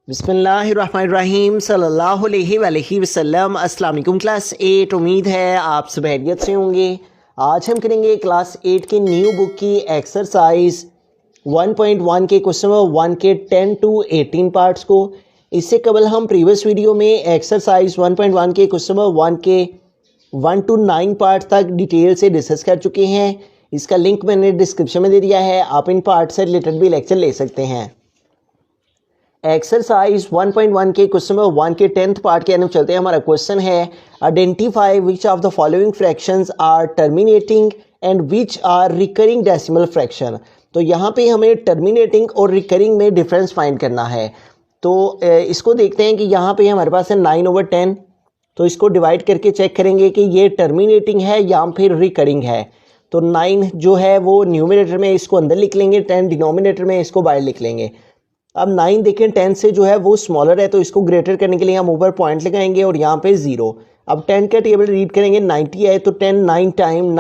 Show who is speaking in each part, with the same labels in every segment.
Speaker 1: बिस्मिल्लाहिर्रहमानिर्रहीम सल्लल्लाहु अलैहि वसल्लम। अस्सलाम वालेकुम क्लास 8। उम्मीद है आप सब खैरियत से होंगे। आज हम करेंगे क्लास 8 की न्यू बुक की एक्सरसाइज 1.1 के क्वेश्चन नंबर 1 के 10 to 18 पार्ट्स को। इससे कबल हम प्रीवियस वीडियो में एक्सरसाइज 1.1 के क्वेश्चन नंबर 1 के 1 to 9 पार्ट तक डिटेल से डिस्कस कर चुके हैं। इसका लिंक मैंने डिस्क्रिप्शन में दे दिया है, आप इन पार्ट से रिलेटेड भी लेक्चर ले सकते हैं। एक्सरसाइज 1.1 के क्वेश्चन नंबर 1 के 10th पार्ट के अंदर चलते हैं। हमारा क्वेश्चन है identify which of the following fractions are terminating and which are recurring decimal fraction. तो यहाँ पे हमें टर्मिनेटिंग और रिकरिंग में डिफरेंस फाइंड करना है। तो इसको देखते हैं कि यहाँ पे हमारे पास है 9/10। तो इसको डिवाइड करके चेक करेंगे कि ये टर्मिनेटिंग है या फिर रिकरिंग है। तो 9 जो है वो न्यूमरेटर में इसको अंदर लिख लेंगे, 10 डिनोमिनेटर में इसको बाहर लिख लेंगे। अब 9 देखें 10 से जो है वो स्मॉलर है, तो इसको ग्रेटर करने के लिए हम ऊपर पॉइंट लगाएंगे और यहाँ पे 0। अब 10 का टेबल रीड करेंगे, 90 है तो 10 9 टाइम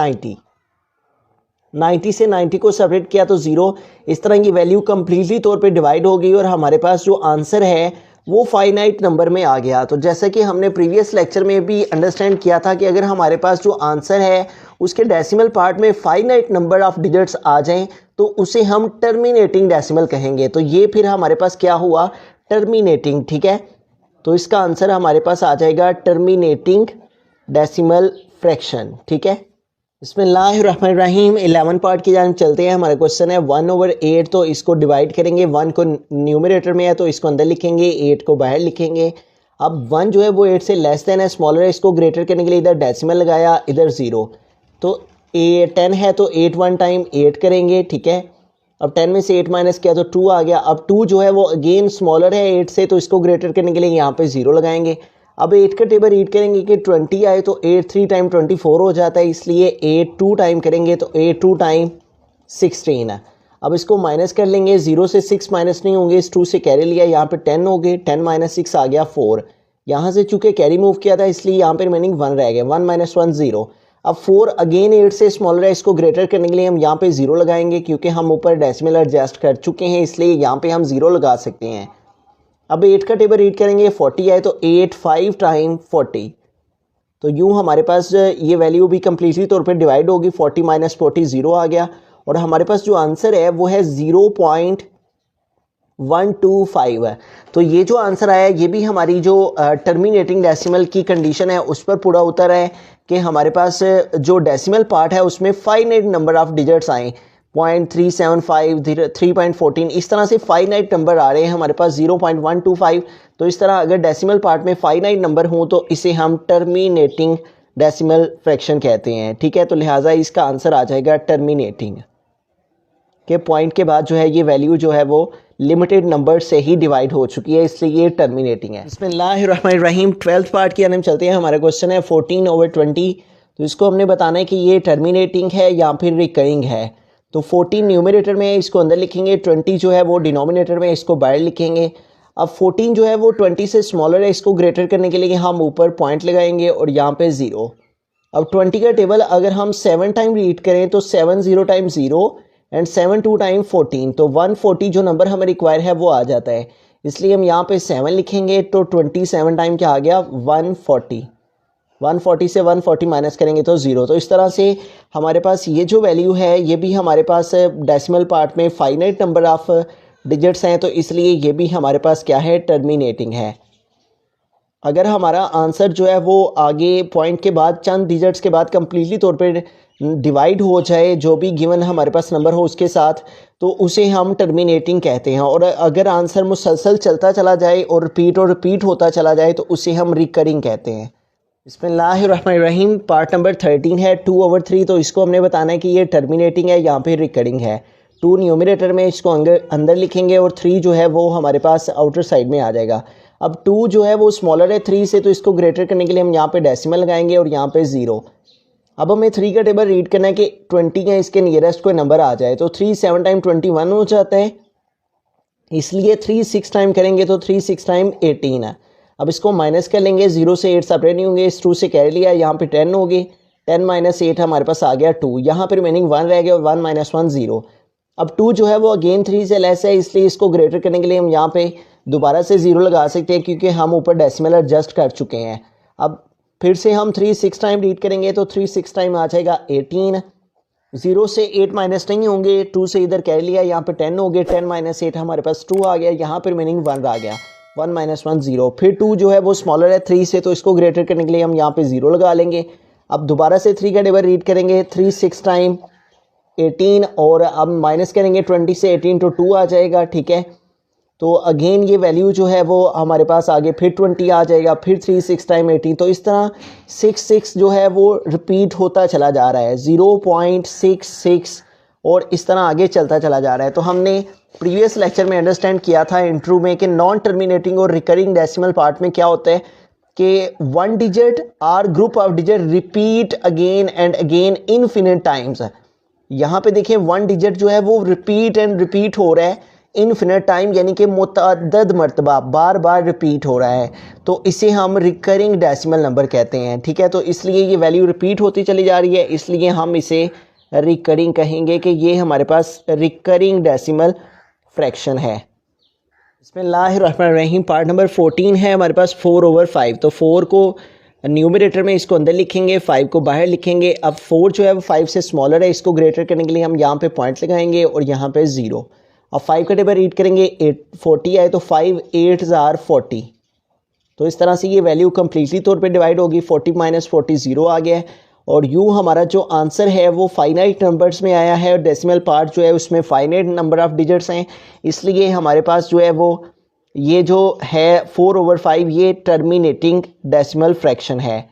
Speaker 1: 90 से 90 को सेपरेट किया तो 0। इस तरह की वैल्यू कंप्लीटली तौर पे डिवाइड हो गई और हमारे पास जो आंसर है वो फाइनाइट नंबर में आ गया। तो जैसा कि हमने प्रीवियस लेक्चर में भी अंडरस्टैंड किया था कि अगर हमारे पास जो आंसर है उसके डेसिमल पार्ट में फाइनाइट नंबर ऑफ डिजिट्स आ जाएं तो उसे हम टर्मिनेटिंग डेसिमल कहेंगे। तो ये फिर हमारे पास क्या हुआ, टर्मिनेटिंग। ठीक है, तो इसका आंसर हमारे पास आ जाएगा टर्मिनेटिंग डेसिमल फ्रैक्शन। ठीक है, बिस्मिल्लाहिर्रहमानिर्रहीम। 11 पार्ट की जानिब चलते हैं। हमारा क्वेश्चन है 1/8। तो इसको डिवाइड करेंगे, 1 को न्यूमरेटर में है तो इसको अंदर लिखेंगे, 8 को बाहर लिखेंगे। अब 1 जो है वो 8 से लेस देन है, स्मॉलर है, इसको ग्रेटर करने के लिए इधर डेसिमल लगाया, इधर 0। तो 10 है तो 8 1 टाइम 8 करेंगे। ठीक है, अब 10 में से 8 माइनस किया तो 2 आ गया। अब 2 जो है वो अगेन स्मॉलर है 8 से, तो इसको ग्रेटर करने के लिए यहाँ पे 0 लगाएंगे। अब 8 का टेबल रीड करेंगे कि 20 आए तो 8 3 टाइम 24 हो जाता है, इसलिए 8 2 टाइम करेंगे तो 8 2 टाइम 16 है। अब इसको माइनस कर लेंगे, 0 से 6 माइनस नहीं होंगे, इस 2 से कैरी लिया, यहाँ पे 10 हो गए, 10 माइनस 6 आ गया 4। यहाँ से चूंकि कैरी मूव किया था इसलिए यहाँ पे रिमेनिंग 1 रह गया, 1 माइनस 1 0। अब 4 अगेन 8 से स्मॉलर है, इसको ग्रेटर करने के लिए हम यहाँ पे 0 लगाएंगे, क्योंकि हम ऊपर डेसिमल एडजस्ट कर चुके हैं इसलिए यहाँ पे हम 0 लगा सकते हैं। अब 8 का टेबल रीड करेंगे, 40 है तो 8 5 टाइम 40। तो यूँ हमारे पास ये वैल्यू भी कम्प्लीटली तौर पे डिवाइड होगी, 40 माइनस 40 0 आ गया और हमारे पास जो आंसर है वो है 0.125 है। तो ये जो आंसर आया ये भी हमारी जो टर्मिनेटिंग डेसिमल की कंडीशन है उस पर पूरा उतर है कि हमारे पास जो डेसिमल पार्ट है उसमें फाइनाइट नंबर ऑफ डिजिट्स आए, 0.375 3.14, इस तरह से फाइनाइट नंबर आ रहे हैं हमारे पास 0.125। तो इस तरह अगर डेसिमल पार्ट में फाइनाइट नंबर हो तो इसे हम टर्मिनेटिंग डेसिमल फ्रैक्शन कहते हैं। ठीक है, तो लिहाजा इसका आंसर आ जाएगा टर्मिनेटिंग के पॉइंट के बाद जो है ये वैल्यू जो है वो लिमिटेड नंबर से ही डिवाइड हो चुकी है, इसलिए ये टर्मिनेटिंग है। बिस्मिल्लाहिर्रहमानिर्रहीम। 12th पार्ट की अंदर चलते हैं। हमारा क्वेश्चन है 14/20। तो इसको हमने बताना है कि ये टर्मिनेटिंग है या फिर रिकरिंग है। तो 14 न्यूमरेटर में है, इसको अंदर लिखेंगे, 20 जो है वो डिनोमिनेटर में, इसको बाहर लिखेंगे। अब 14 जो है वो 20 से स्मॉलर है, इसको ग्रेटर करने के लिए हम ऊपर पॉइंट लगाएंगे और यहाँ पे 0। अब 20 का टेबल अगर हम 7 टाइम रीड करें तो 7 0 टाइम 0 एंड 7 2 टाइम 14, तो 140 जो नंबर हमें रिक्वायर है वो आ जाता है, इसलिए हम यहाँ पे 7 लिखेंगे। तो 27 टाइम क्या आ गया, 140। 140 से 140 माइनस करेंगे तो 0। तो इस तरह से हमारे पास ये जो वैल्यू है ये भी हमारे पास डेसिमल पार्ट में फाइनाइट नंबर ऑफ डिजिट्स हैं, तो इसलिए ये भी हमारे पास क्या है, टर्मिनेटिंग है। अगर हमारा आंसर जो है वो आगे पॉइंट के बाद चंद डिजिट्स के बाद कंप्लीटली तौर पे डिवाइड हो जाए, जो भी गिवन हमारे पास नंबर हो उसके साथ, तो उसे हम टर्मिनेटिंग कहते हैं। और अगर आंसर मुसलसल चलता चला जाए और रिपीट होता चला जाए तो उसे हम रिकरिंग कहते हैं। बिस्मिल्लाहिर्रहमानिर्रहीम। पार्ट नंबर 13 है 2/3। तो इसको हमने बताना है कि ये टर्मिनेटिंग है या फिर रिकरिंग है। 2 न्यूमरेटर में इसको अंदर लिखेंगे और 3 जो है वो हमारे पास आउटर साइड में आ जाएगा। अब 2 जो है वो स्मॉलर है 3 से, तो इसको ग्रेटर करने के लिए हम यहाँ पे डेसिमल लगाएंगे और यहाँ पे 0। अब हमें 3 का टेबल रीड करना है कि 20 है, इसके नियरेस्ट कोई नंबर आ जाए, तो 3 7 टाइम 21 हो जाता है, इसलिए 3 6 टाइम करेंगे तो 3 6 टाइम 18 है। अब इसको माइनस कर लेंगे, 0 से 8 सेपरेट नहीं होंगे, इस 2 से कैरी लिया, यहाँ पे 10 हो गए, 10 माइनस 8 हमारे पास आ गया 2, यहाँ पे रिमेनिंग 1 रह गया और 1 माइनस 1 0। अब 2 जो है वो अगेन 3 से लेस है, इसलिए इसको ग्रेटर करने के लिए हम यहाँ पे दोबारा से 0 लगा सकते हैं क्योंकि हम ऊपर डेसिमल एडजस्ट कर चुके हैं। अब फिर से हम 3 6 टाइम रीड करेंगे तो 3 6 टाइम आ जाएगा 18। 0 से 8 माइनस नहीं होंगे, 2 से इधर कह लिया, यहाँ पे 10 हो गए, 10 माइनस 8 हमारे पास 2 आ गया, यहाँ पर मीनिंग 1 आ गया, 1 माइनस 1 0। फिर 2 जो है वो स्मॉलर है 3 से, तो इसको ग्रेटर करने के लिए हम यहाँ पे 0 लगा लेंगे। अब दोबारा से 3 का टेबल रीड करेंगे, 3 6 टाइम 18 और अब माइनस करेंगे 20 से 18 तो 2 आ जाएगा, ठीक है। तो अगेन ये वैल्यू जो है वो हमारे पास आगे फिर 20 आ जाएगा, फिर 3 6 टाइम 18। तो इस तरह 6 6 जो है वो रिपीट होता चला जा रहा है, 0.66 और इस तरह आगे चलता चला जा रहा है। तो हमने प्रीवियस लेक्चर में अंडरस्टैंड किया था इंट्रो में कि नॉन टर्मिनेटिंग और रिकरिंग डेसिमल पार्ट में क्या होता है कि 1 डिजिट और group of digit repeat again and again infinite times. यहाँ पे देखिए 1 डिजिट जो है वो रिपीट एंड रिपीट हो रहा है इनफिनिट टाइम, यानी कि मुतअद्दद मरतबा बार बार रिपीट हो रहा है, तो इसे हम रिकरिंग डेसिमल नंबर कहते हैं, ठीक है। तो इसलिए ये वैल्यू रिपीट होती चली जा रही है, इसलिए हम इसे रिकरिंग कहेंगे कि ये हमारे पास रिकरिंग डेसिमल फ्रैक्शन है। बिस्मिल्लाहिर्रहमानिर्रहीम, पार्ट नंबर 14 है हमारे पास 4/5। तो 4 को न्यूमरेटर में इसको अंदर लिखेंगे, 5 को बाहर लिखेंगे। अब 4 जो है वो 5 से स्मॉलर है, इसको ग्रेटर करने के लिए हम यहाँ पे पॉइंट लगाएंगे और यहाँ पे 0। अब 5 का टेबल रीड करेंगे, 40 आए तो 5 8 40। तो इस तरह से ये वैल्यू कम्प्लीटली तौर पे डिवाइड होगी, 40 माइनस 40 0 आ गया है। और यूँ हमारा जो आंसर है वो फाइनाइट नंबर्स में आया है और डेसिमल पार्ट जो है उसमें फाइनाइट नंबर ऑफ डिजिट्स हैं, इसलिए हमारे पास जो है वो ये जो है 4/5 ये टर्मिनेटिंग डेसिमल फ्रैक्शन है,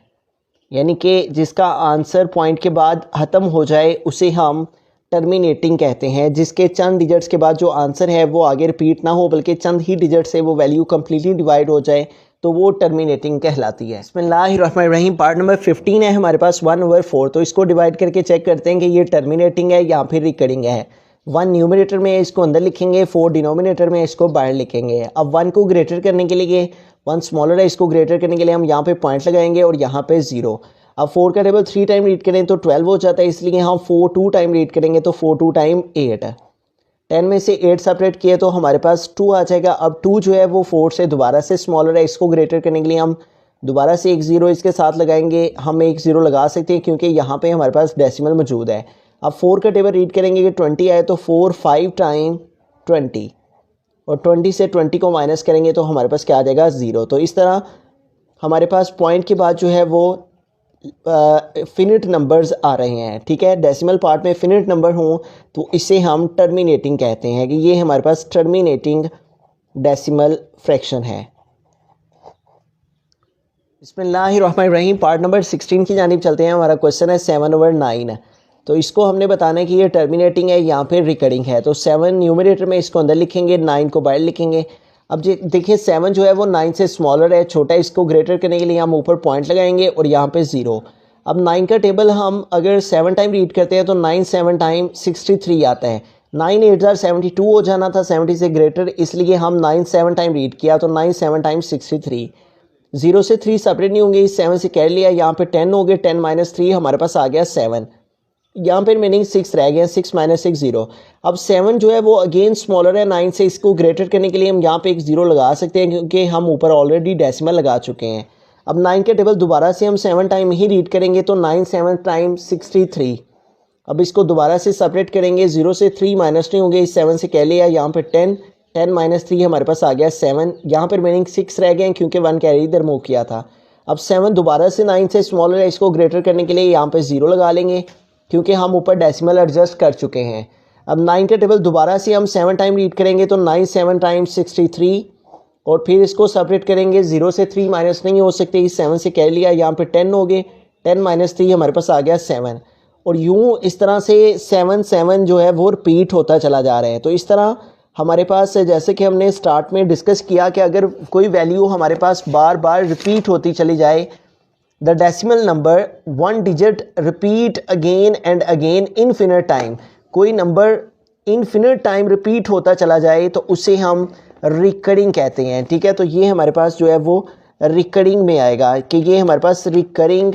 Speaker 1: यानी कि जिसका आंसर पॉइंट के बाद ख़त्म हो जाए उसे हम टर्मिनेटिंग कहते हैं। जिसके चंद डिजिट्स के बाद जो आंसर है वो आगे रिपीट ना हो बल्कि चंद ही डिजिट से वो वैल्यू कम्प्लीटली डिवाइड हो जाए तो वो टर्मिनेटिंग कहलाती है। बिस्मिल्लाहिर्रहमानिर्रहीम, पार्ट नंबर 15 है हमारे पास 1/4। तो इसको डिवाइड करके चेक करते हैं कि ये टर्मिनेटिंग है या फिर रिकरिंग है। 1 न्यूमरेटर में इसको अंदर लिखेंगे, 4 डिनोमिनेटर में इसको बाहर लिखेंगे। अब 1 को ग्रेटर करने के लिए 1 स्मॉलर है, इसको ग्रेटर करने के लिए हम यहाँ पे पॉइंट लगाएंगे और यहाँ पे 0। अब 4 का टेबल 3 टाइम रीड करें तो 12 हो जाता है, इसलिए हम 4 2 टाइम रीड करेंगे तो 4 2 टाइम 8। 10 में से 8 सेपरेट किए तो हमारे पास 2 आ जाएगा। अब 2 जो है वो 4 से दोबारा से स्मॉलर है, इसको ग्रेटर करने के लिए हम दोबारा से एक 0 इसके साथ लगाएंगे। हम एक 0 लगा सकते हैं क्योंकि यहाँ पे हमारे पास डेसिमल मौजूद है। अब 4 का टेबल रीड करेंगे कि 20 आए तो 4 5 टाइम 20 और 20 से 20 को माइनस करेंगे तो हमारे पास क्या आ जाएगा 0। तो इस तरह हमारे पास पॉइंट के बाद जो है वो फिनिट नंबर्स आ रहे हैं, ठीक है। डेसिमल पार्ट में फिनिट नंबर हों तो इसे हम टर्मिनेटिंग कहते हैं कि ये हमारे पास टर्मिनेटिंग डेसिमल फ्रैक्शन है। बिस्मिल्लाहिर्रहमानिर्रहीम, पार्ट नंबर 16 की जानिब चलते हैं। हमारा क्वेश्चन है 7/9। तो इसको हमने बताना है कि ये टर्मिनेटिंग है या फिर रिकरिंग है। तो 7 न्यूमरेटर में इसको अंदर लिखेंगे, 9 को बाहर लिखेंगे। अब देखिए 7 जो है वो 9 से स्मॉलर है, छोटा है, इसको ग्रेटर करने के लिए हम ऊपर पॉइंट लगाएंगे और यहाँ पे 0। अब 9 का टेबल हम अगर 7 टाइम रीड करते हैं तो 9 7 टाइम 63 आता है। 9 8 72 हो जाना था 70 से ग्रेटर, इसलिए हम 9 7 टाइम रीड किया तो 9 7 टाइम 63। 0 से 3 सेपरेट नहीं होंगे, 7 से कह लिया, यहाँ पे 10 हो गए, 10 माइनस 3 हमारे पास आ गया 7। यहाँ पर मीनिंग 6 रह गया, 6 माइनस 6 0। अब 7 जो है वो अगेन स्मॉलर है 9 से, इसको ग्रेटर करने के लिए हम यहाँ पे एक 0 लगा सकते हैं क्योंकि हम ऊपर ऑलरेडी डेसिमल लगा चुके हैं। अब 9 के टेबल दोबारा से हम 7 टाइम ही रीड करेंगे तो 9 7 टाइम 63। अब इसको दोबारा से सेपरेट करेंगे, 0 से 3 माइनस नहीं होंगे, 7 से कह लिया, यहाँ पे 10 माइनस 3 हमारे पास आ गया 7। यहाँ पर मीनिंग 6 रह गए क्योंकि 1 कैरी इधर मूव किया था। अब 7 दोबारा से 9 से स्मॉलर है, इसको ग्रेटर करने के लिए यहाँ पे 0 लगा लेंगे क्योंकि हम ऊपर डेसिमल एडजस्ट कर चुके हैं। अब 9 का टेबल दोबारा से हम 7 टाइम रीड करेंगे तो 9 7 टाइम 63 और फिर इसको सेपरेट करेंगे, 0 से 3 माइनस नहीं हो सकते, 7 से कह लिया, यहाँ पे 10 हो गए, 10 माइनस 3 हमारे पास आ गया 7। और यूँ इस तरह से 7 7 जो है वो रिपीट होता चला जा रहा है। तो इस तरह हमारे पास जैसे कि हमने स्टार्ट में डिस्कस किया कि अगर कोई वैल्यू हमारे पास बार बार रिपीट होती चली जाए, the decimal number 1 digit repeat again and again infinite time, कोई नंबर इनफिनिट टाइम रिपीट होता चला जाए तो उसे हम रिकरिंग कहते हैं, ठीक है। तो ये हमारे पास जो है वो रिकरिंग में आएगा कि ये हमारे पास रिकरिंग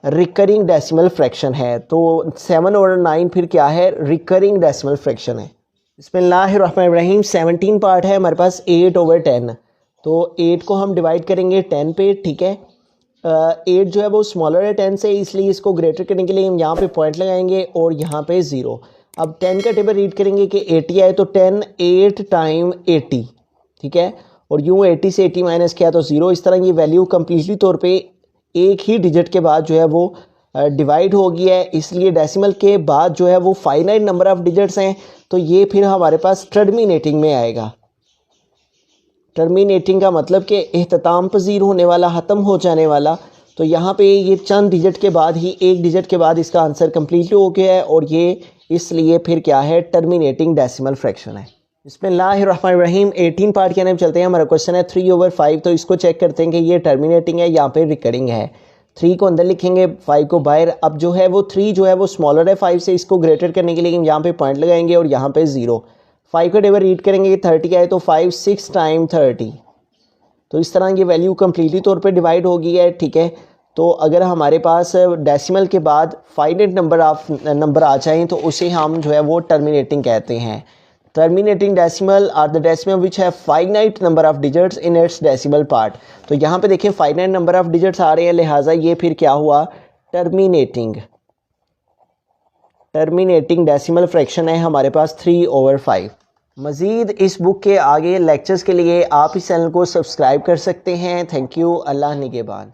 Speaker 1: रिकरिंग डेसिमल फ्रैक्शन है। तो 7 और 9 फिर क्या है, रिकरिंग डेसिमल फ्रैक्शन है। बिस्मिल्लाहिर्रहमानिर्रहीम 17 पार्ट है हमारे पास 8/10। तो 8 को हम डिवाइड करेंगे 10 पे, ठीक है। 8 जो है वो स्मॉलर है 10 से, इसलिए इसको ग्रेटर करने के लिए हम यहाँ पे पॉइंट लगाएंगे और यहाँ पे 0। अब 10 का टेबल रीड करेंगे कि 80 आए, तो 10 8 टाइम 80, ठीक है। और यूँ 80 से 80 माइनस किया तो 0। इस तरह ये वैल्यू कम्प्लीटली तौर पे एक ही डिजिट के बाद जो है वो डिवाइड हो गया है, इसलिए डेसिमल के बाद जो है वो फाइनाइट नंबर ऑफ डिजिट्स हैं। तो ये फिर हमारे पास टर्मिनेटिंग में आएगा। टर्मिनेटिंग का मतलब कि इख्तिताम पजीर होने वाला, ख़त्म हो जाने वाला। तो यहाँ पे ये चंद डिजिट के बाद ही, एक डिजिट के बाद इसका आंसर कम्प्लीट हो गया है, और ये इसलिए फिर क्या है, टर्मिनेटिंग डेसिमल फ्रैक्शन है। बिस्मिल्लाहिर्रहमानिर्रहीम 18 पार्ट के अंदर चलते हैं। हमारा क्वेश्चन है 3/5। तो इसको चेक करते हैं कि ये टर्मिनेटिंग है, यहाँ पे रिकरिंग है। 3 को अंदर लिखेंगे, 5 को बाहर। अब जो है वो 3 जो है वो स्मॉलर है 5 से, इसको ग्रेटर करने के लिए यहाँ पे पॉइंट लगाएंगे और यहाँ पे 0। 5 का टेबल रीड करेंगे, 30 आए, तो 5 6 टाइम 30। तो इस तरह ये वैल्यू कम्प्लीटली तौर पे डिवाइड हो गई है, ठीक है। तो अगर हमारे पास डेसिमल के बाद फाइनाइट नंबर आ जाएँ तो उसे हम जो है वो टर्मिनेटिंग कहते हैं। Terminating decimal are the decimal which have finite number of digits in its decimal part. तो यहाँ पे देखें फाइनाइट नंबर ऑफ डिजिट्स आ रहे हैं, लिहाजा ये फिर क्या हुआ, टर्मिनेटिंग डेसिमल फ्रैक्शन है हमारे पास 3/5। मज़ीद इस बुक के आगे लेक्चर्स के लिए आप इस चैनल को सब्सक्राइब कर सकते हैं। Thank you. अल्लाह निगहबान।